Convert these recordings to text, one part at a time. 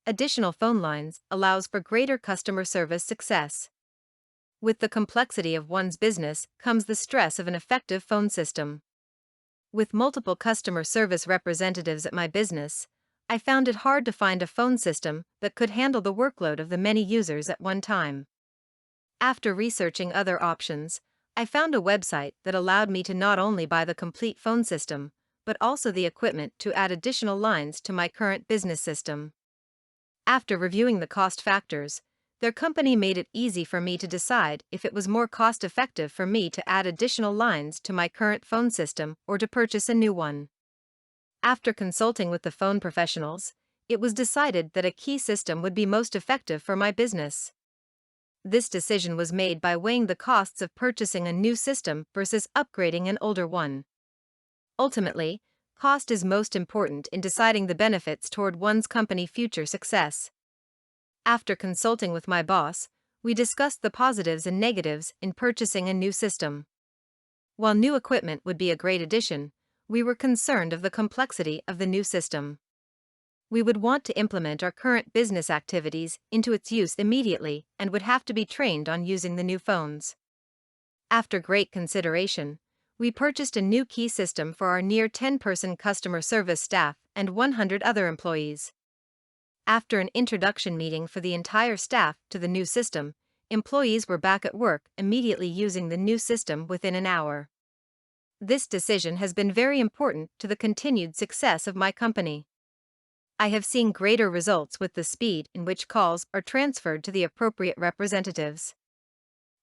additional phone lines allows for greater customer service success. With the complexity of one's business comes the stress of an effective phone system. With multiple customer service representatives at my business, I found it hard to find a phone system that could handle the workload of the many users at one time. After researching other options, I found a website that allowed me to not only buy the complete phone system, but also the equipment to add additional lines to my current business system. After reviewing the cost factors, their company made it easy for me to decide if it was more cost-effective for me to add additional lines to my current phone system or to purchase a new one. After consulting with the phone professionals, it was decided that a key system would be most effective for my business. This decision was made by weighing the costs of purchasing a new system versus upgrading an older one. Ultimately, cost is most important in deciding the benefits toward one's company's future success. After consulting with my boss, we discussed the positives and negatives in purchasing a new system. While new equipment would be a great addition, we were concerned of the complexity of the new system. We would want to implement our current business activities into its use immediately and would have to be trained on using the new phones. After great consideration, we purchased a new key system for our near 10-person customer service staff and 100 other employees. After an introduction meeting for the entire staff to the new system, employees were back at work immediately using the new system within an hour. This decision has been very important to the continued success of my company. I have seen greater results with the speed in which calls are transferred to the appropriate representatives.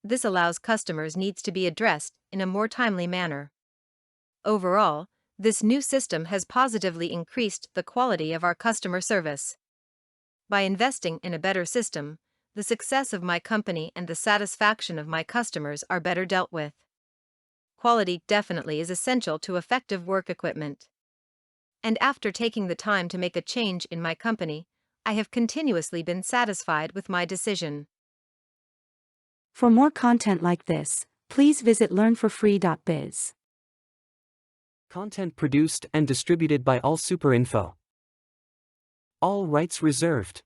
This allows customers' needs to be addressed in a more timely manner. Overall, this new system has positively increased the quality of our customer service. By investing in a better system, the success of my company and the satisfaction of my customers are better dealt with. Quality definitely is essential to effective work equipment. And after taking the time to make a change in my company, I have continuously been satisfied with my decision. For more content like this, please visit learnforfree.biz. Content produced and distributed by AllSuperInfo. All rights reserved.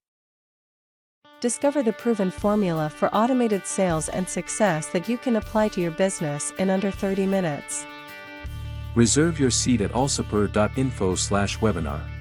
Discover the proven formula for automated sales and success that you can apply to your business in under 30 minutes. Reserve your seat at allsuper.info/webinar.